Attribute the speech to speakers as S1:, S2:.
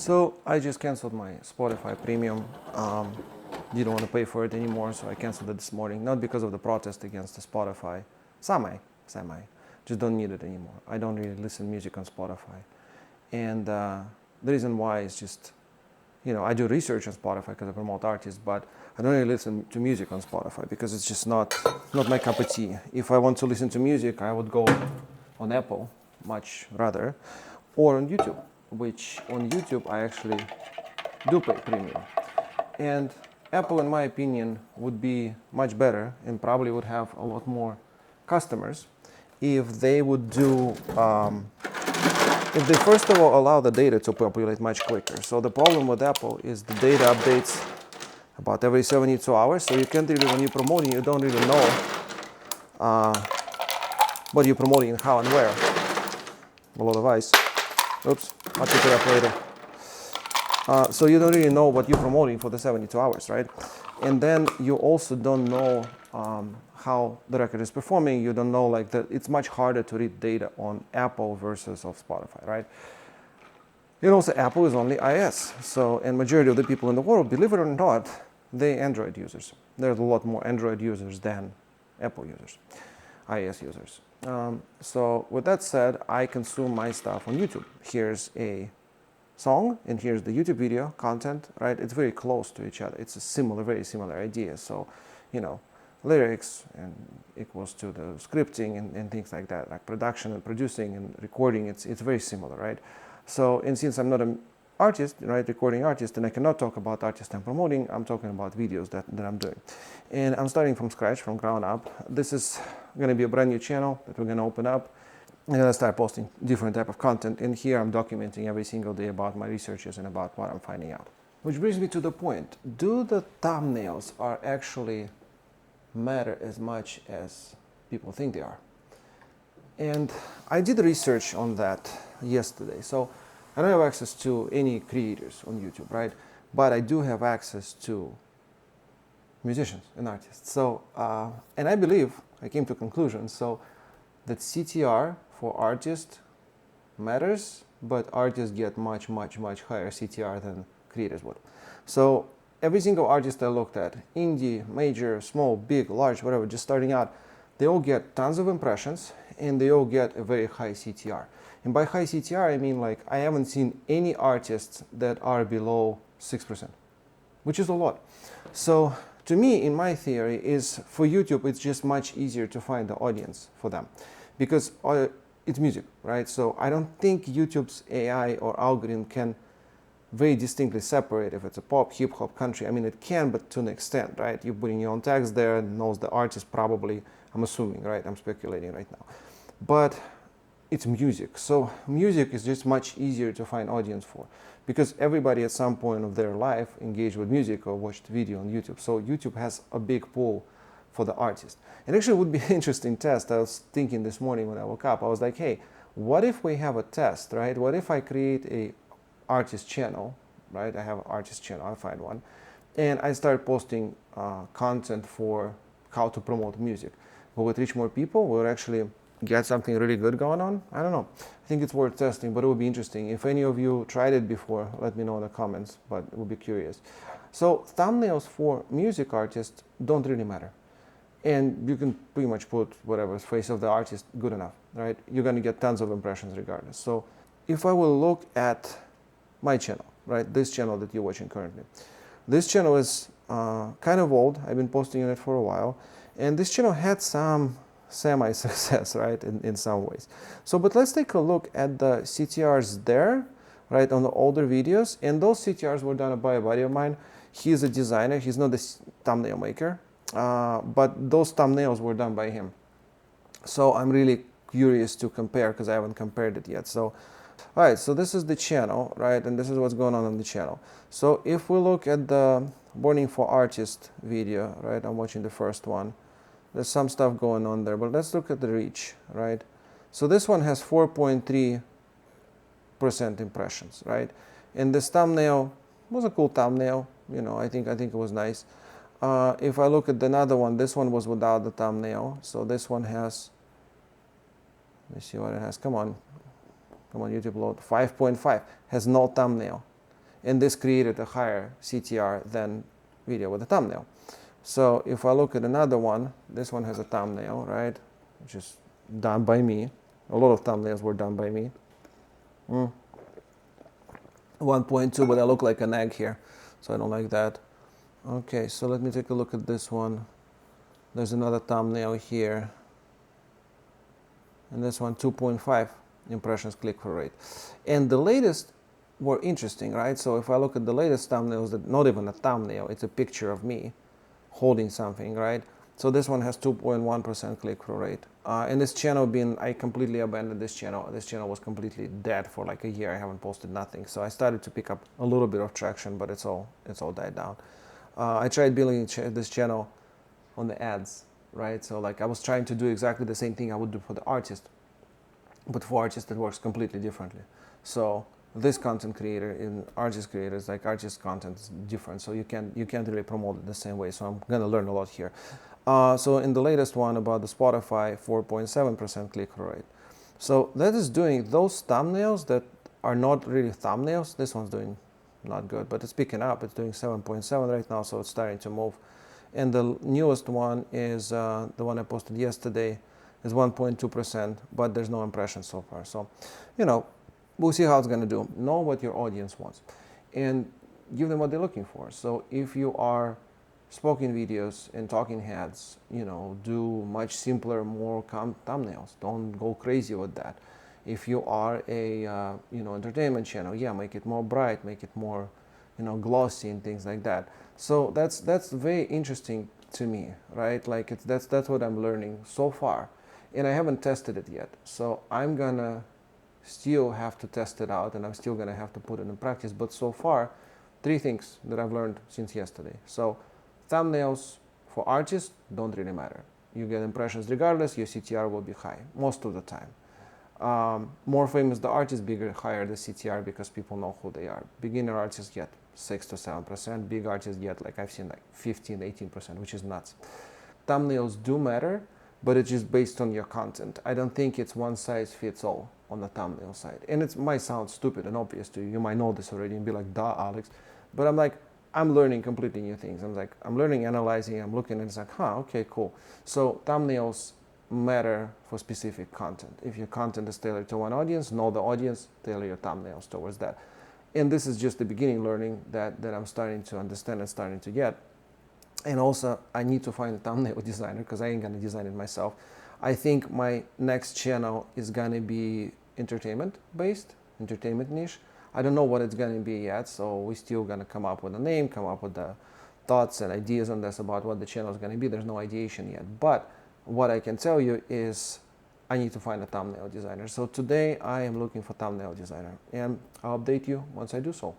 S1: So I just canceled my Spotify premium. Didn't want to pay for it anymore, so I canceled it this morning. Not because of the protest against the Spotify. Semi. Just don't need it anymore. I don't really listen to music on Spotify. And the reason why is just, I do research on Spotify because I promote artists, but I don't really listen to music on Spotify because it's just not my cup of tea. If I want to listen to music, I would go on Apple, much rather, or on YouTube, which on YouTube I actually do pay premium. And Apple, in my opinion, would be much better and probably would have a lot more customers if they would do, if they first of all allow the data to populate much quicker. So the problem with Apple is the data updates about every 72 hours. So you can't really, when you're promoting, you don't really know what you're promoting and how and where. A lot of ice. Oops, I'll pick it up later. So you don't really know what you're promoting for the 72 hours, right? And then you also don't know how the record is performing. You don't know, it's much harder to read data on Apple versus of Spotify, right? And also Apple is only iOS. So, and majority of the people in the world, believe it or not, they're Android users. There's a lot more Android users than Apple users, iOS users. So with that said, I consume my stuff on YouTube. Here's a song and here's the YouTube video content, right? It's very close to each other. It's a very similar idea. So, lyrics and equals to the scripting and things like that, like production and producing and recording. It's very similar, right? So, and since I'm not an artist, right, recording artist, and I cannot talk about artists I'm promoting, I'm talking about videos that I'm doing. And I'm starting from scratch, from ground up. This is going to be a brand new channel that we're going to open up. I'm going to start posting different type of content. And here I'm documenting every single day about my researches and about what I'm finding out. Which brings me to the point. Do the thumbnails are actually matter as much as people think they are? And I did research on that yesterday. So I don't have access to any creators on YouTube, right? But I do have access to musicians and artists. So, and I believe, I came to a conclusion, so that CTR for artists matters, but artists get much higher CTR than creators would. So every single artist I looked at, indie, major, small, big, large, whatever, just starting out, they all get tons of impressions and they all get a very high CTR. And by high CTR, I mean I haven't seen any artists that are below 6%, which is a lot. So to me, in my theory, is for YouTube, it's just much easier to find the audience for them because it's music, right? So I don't think YouTube's AI or algorithm can very distinctly separate if it's a pop, hip hop, country. I mean, it can, but to an extent, right? You're putting your own tags there and knows the artist probably, I'm assuming, right? I'm speculating right now. But it's music. So music is just much easier to find audience for because everybody at some point of their life engaged with music or watched video on YouTube. So YouTube has a big pool for the artist. It actually would be an interesting test. I was thinking this morning when I woke up, I was like, hey, what if we have a test, right? What if I create a artist channel, right? I have an artist channel, I find one, and I start posting content for how to promote music. Will it reach more people? Will it actually get something really good going on? I don't know. I think it's worth testing, but it would be interesting. If any of you tried it before, let me know in the comments, but it would be curious. So thumbnails for music artists don't really matter. And you can pretty much put whatever face of the artist, good enough, right? You're going to get tons of impressions regardless. So if I will look at my channel, right, this channel that you're watching currently, this channel is kind of old. I've been posting on it for a while, and this channel had some semi-success, right, in some ways. So, but let's take a look at the CTRs there, right, on the older videos, and those CTRs were done by a buddy of mine. He's a designer. He's not a thumbnail maker. But those thumbnails were done by him. So I'm really curious to compare because I haven't compared it yet. So, all right, so this is the channel, right? And this is what's going on the channel. So if we look at the Burning for Artist video, right? I'm watching the first one. There's some stuff going on there, but let's look at the reach, right? So this one has 4.3% impressions, right? And this thumbnail was a cool thumbnail. I think it was nice. If I look at another one, this one was without the thumbnail. So this one has, let me see what it has. Come on, YouTube load. 5.5 has no thumbnail. and this created a higher CTR than video with a thumbnail. So if I look at another one, this one has a thumbnail, right, which is done by me. A lot of thumbnails were done by me. 1.2, but I look like an egg here, so I don't like that. Okay, so let me take a look at this one. There's another thumbnail here, and this one 2.5 impressions click-through rate. And the latest were interesting, right? So if I look at the latest thumbnails, that not even a thumbnail, it's a picture of me holding something, right? So this one has 2.1% click-through rate. And this channel I completely abandoned this channel. This channel was completely dead for like a year. I haven't posted nothing. So I started to pick up a little bit of traction, but it's all died down. I tried building this channel on the ads, right? So like I was trying to do exactly the same thing I would do for the artist, but for artists it works completely differently. So this content creator and artist creators, like artist content is different, so you can't really promote it the same way. So I'm gonna learn a lot here. So in the latest one about the Spotify, 4.7% click-through rate. So that is doing those thumbnails that are not really thumbnails. This one's doing not good, but it's picking up. It's doing 7.7 right now, so it's starting to move. And the newest one is the one I posted yesterday, is 1.2%, but there's no impressions so far. So, we'll see how it's going to do. Know what your audience wants and give them what they're looking for. So if you are spoken videos and talking heads, do much simpler, more thumbnails. Don't go crazy with that. If you are a entertainment channel, yeah, make it more bright, make it more glossy and things like that. So that's very interesting to me, right? Like that's what I'm learning so far, and I haven't tested it yet. So I'm gonna still have to test it out, and I'm still gonna have to put it in practice. But so far, 3 things that I've learned since yesterday. So thumbnails for artists don't really matter. You get impressions regardless. Your CTR will be high most of the time. More famous the artist, higher the CTR, because people know who they are. Beginner artists get 6 to 7%. Big artists get, like I've seen, like 15, 18%, which is nuts. Thumbnails do matter, but it's just based on your content. I don't think it's one size fits all on the thumbnail side. And it might sound stupid and obvious to you. You might know this already and be like, duh, Alex. But I'm learning completely new things. I'm learning, analyzing, I'm looking, and it's like, okay, cool. So thumbnails matter for specific content. If your content is tailored to one audience, know the audience, tailor your thumbnails towards that. And this is just the beginning learning that I'm starting to understand and starting to get. And also, I need to find a thumbnail designer, because I ain't gonna design it myself. I think my next channel is gonna be entertainment niche. I don't know what it's gonna be yet, so we're still gonna come up with a name, come up with the thoughts and ideas on this about what the channel is gonna be. There's no ideation yet, but what I can tell you is I need to find a thumbnail designer. So today I am looking for thumbnail designer, and I'll update you once I do so.